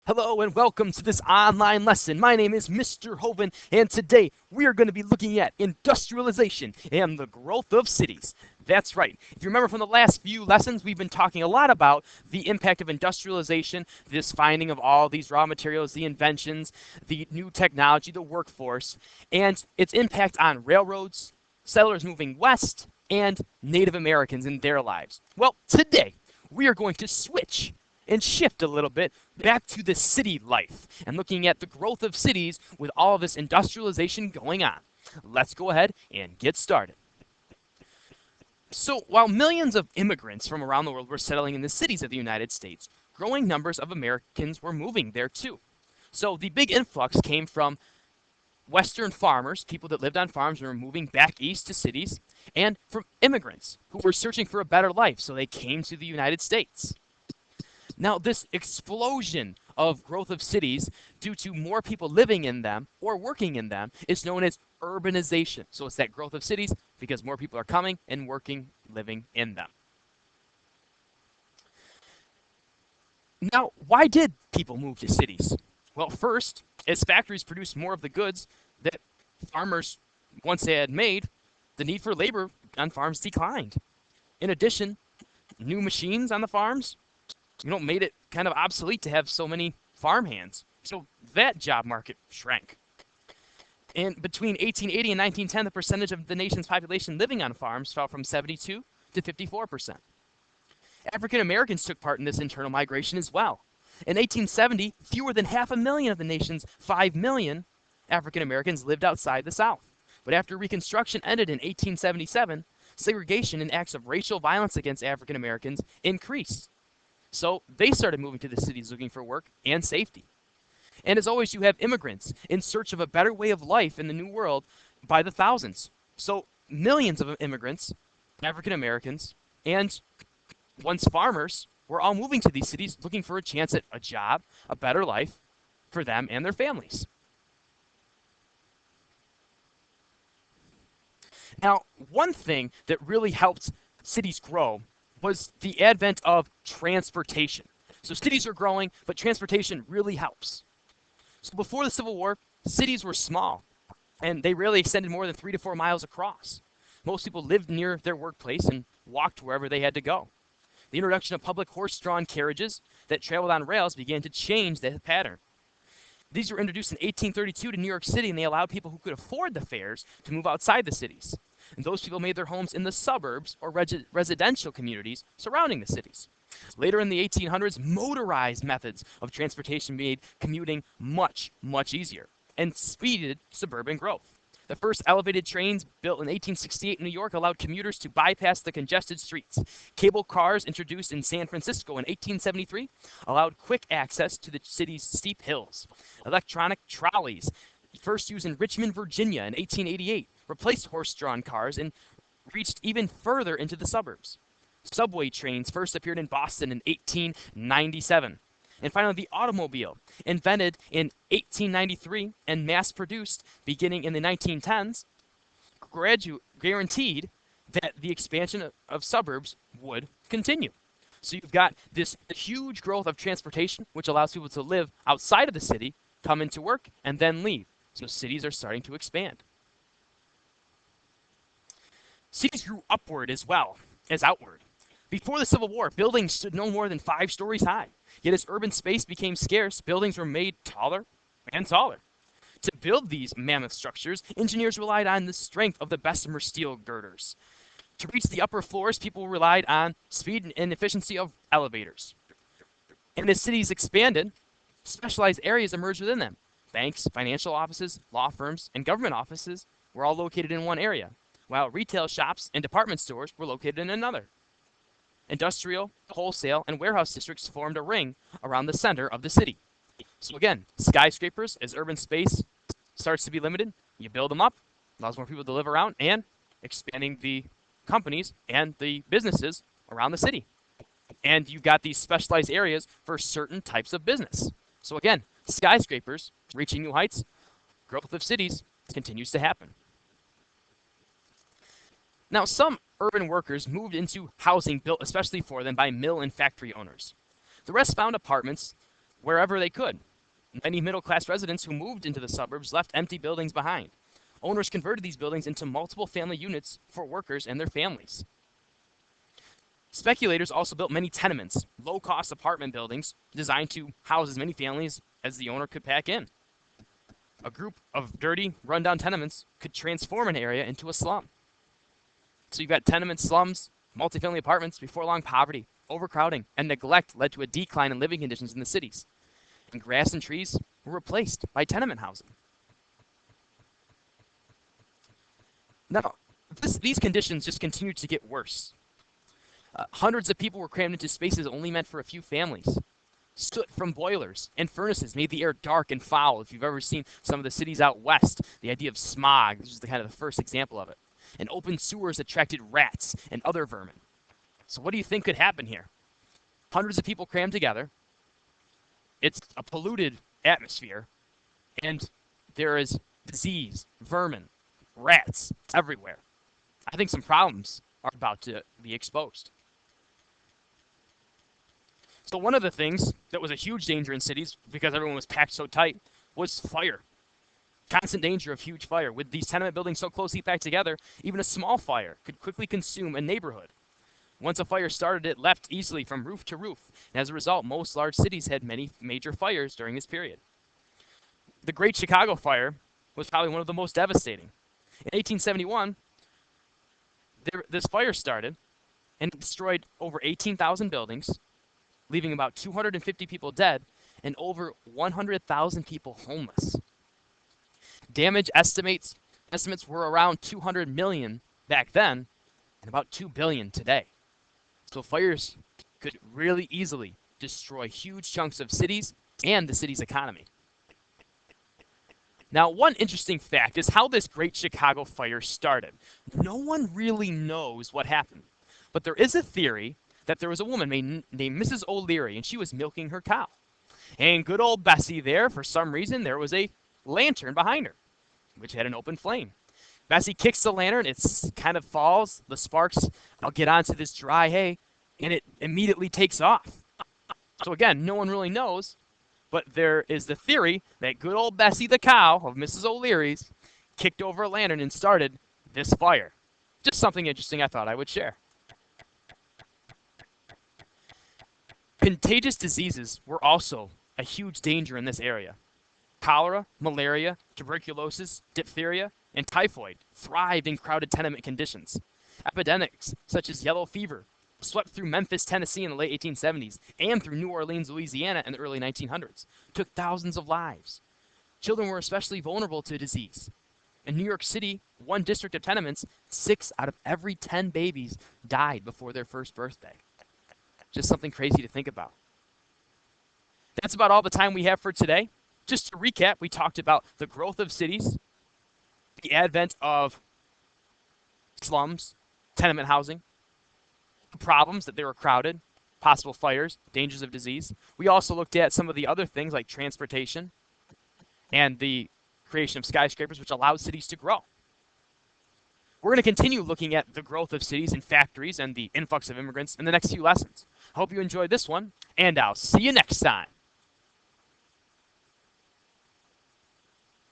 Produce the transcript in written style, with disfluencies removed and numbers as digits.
Hello and welcome to this online lesson. My name is Mr. Hoven, and today we are going to be looking at industrialization and the growth of cities. That's right. If you remember from the last few lessons, we've been talking a lot about the impact of industrialization, this finding of all these raw materials, the inventions, the new technology, the workforce, and its impact on railroads, settlers moving west, and Native Americans in their lives. Well, today we are going to switch and shift a little bit back to the city life and looking at the growth of cities with all of this industrialization going on. Let's go ahead and get started. So, while millions of immigrants from around the world were settling in the cities of the United States, growing numbers of Americans were moving there too. So, the big influx came from Western farmers, people that lived on farms and were moving back east to cities, and from immigrants who were searching for a better life, so they came to the United States. Now, this explosion of growth of cities due to more people living in them or working in them is known as urbanization. So it's that growth of cities because more people are coming and working, living in them. Now, why did people move to cities? Well, first, as factories produced more of the goods that farmers once had made, the need for labor on farms declined. In addition, new machines on the farms made it kind of obsolete to have so many farm hands. So that job market shrank. And between 1880 and 1910, the percentage of the nation's population living on farms fell from 72 to 54%. African Americans took part in this internal migration as well. In 1870, fewer than 500,000 of the nation's 5 million African Americans lived outside the South. But after Reconstruction ended in 1877, segregation and acts of racial violence against African Americans increased. So they started moving to the cities looking for work and safety. And as always, you have immigrants in search of a better way of life in the New World by the thousands. So millions of immigrants, African Americans, and once farmers were all moving to these cities looking for a chance at a job, a better life for them and their families. Now, one thing that really helped cities grow was the advent of transportation. So cities are growing, but transportation really helps. So before the Civil War, cities were small, and they rarely extended more than 3 to 4 miles across. Most people lived near their workplace and walked wherever they had to go. The introduction of public horse-drawn carriages that traveled on rails began to change that pattern. These were introduced in 1832 to New York City, and they allowed people who could afford the fares to move outside the cities. And those people made their homes in the suburbs or residential communities surrounding the cities. Later in the 1800s, motorized methods of transportation made commuting much, much easier and speeded suburban growth. The first elevated trains built in 1868 in New York allowed commuters to bypass the congested streets. Cable cars introduced in San Francisco in 1873 allowed quick access to the city's steep hills. Electronic trolleys, first used in Richmond, Virginia in 1888, replaced horse-drawn cars and reached even further into the suburbs. Subway trains first appeared in Boston in 1897. And finally, the automobile, invented in 1893 and mass-produced beginning in the 1910s, guaranteed that the expansion of suburbs would continue. So you've got this huge growth of transportation, which allows people to live outside of the city, come into work, and then leave. So cities are starting to expand. Cities grew upward as well as outward. Before the Civil War, buildings stood no more than 5 stories high. Yet as urban space became scarce, buildings were made taller and taller. To build these mammoth structures, engineers relied on the strength of the Bessemer steel girders. To reach the upper floors, people relied on speed and efficiency of elevators. And as cities expanded, specialized areas emerged within them. Banks, financial offices, law firms, and government offices were all located in one area, while retail shops and department stores were located in another. Industrial, wholesale, and warehouse districts formed a ring around the center of the city. So again, skyscrapers, as urban space starts to be limited, you build them up, allows more people to live around, and expanding the companies and the businesses around the city. And you've got these specialized areas for certain types of business. So again, skyscrapers reaching new heights, growth of cities continues to happen. Now, some urban workers moved into housing built especially for them by mill and factory owners. The rest found apartments wherever they could. Many middle-class residents who moved into the suburbs left empty buildings behind. Owners converted these buildings into multiple family units for workers and their families. Speculators also built many tenements, low-cost apartment buildings designed to house as many families as the owner could pack in. A group of dirty, rundown tenements could transform an area into a slum. So you've got tenements, slums, multifamily apartments. Before long, poverty, overcrowding, and neglect led to a decline in living conditions in the cities. And grass and trees were replaced by tenement housing. Now, these conditions just continued to get worse. Hundreds of people were crammed into spaces only meant for a few families. Soot from boilers and furnaces made the air dark and foul. If you've ever seen some of the cities out west, the idea of smog, this is the kind of the first example of it. And open sewers attracted rats and other vermin. So what do you think could happen here? Hundreds of people crammed together. It's a polluted atmosphere, and there is disease, vermin, rats everywhere. I think some problems are about to be exposed. So one of the things that was a huge danger in cities, because everyone was packed so tight, was fire. Constant danger of huge fire. With these tenement buildings so closely packed together, even a small fire could quickly consume a neighborhood. Once a fire started, it leapt easily from roof to roof, and as a result, most large cities had many major fires during this period. The Great Chicago Fire was probably one of the most devastating. In 1871, this fire started and destroyed over 18,000 buildings, leaving about 250 people dead and over 100,000 people homeless. Damage estimates were around 200 million back then and about 2 billion today. So fires could really easily destroy huge chunks of cities and the city's economy. Now, one interesting fact is how this Great Chicago Fire started. No one really knows what happened, but there is a theory that there was a woman named Mrs. O'Leary, and she was milking her cow. And good old Bessie there, for some reason, there was a lantern behind her, which had an open flame. Bessie kicks the lantern, it kind of falls, the sparks will get onto this dry hay, and it immediately takes off. So again, no one really knows, but there is the theory that good old Bessie the cow of Mrs. O'Leary's kicked over a lantern and started this fire. Just something interesting I thought I would share. Contagious diseases were also a huge danger in this area. Cholera, malaria, tuberculosis, diphtheria, and typhoid thrived in crowded tenement conditions. Epidemics such as yellow fever swept through Memphis, Tennessee in the late 1870s and through New Orleans, Louisiana in the early 1900s, took thousands of lives. Children were especially vulnerable to disease. In New York City, one district of tenements, 6 out of every 10 babies died before their first birthday. Just something crazy to think about. That's about all the time we have for today. Just to recap, we talked about the growth of cities, the advent of slums, tenement housing, the problems that they were crowded, possible fires, dangers of disease. We also looked at some of the other things like transportation and the creation of skyscrapers, which allowed cities to grow. We're going to continue looking at the growth of cities and factories and the influx of immigrants in the next few lessons. I hope you enjoyed this one, and I'll see you next time.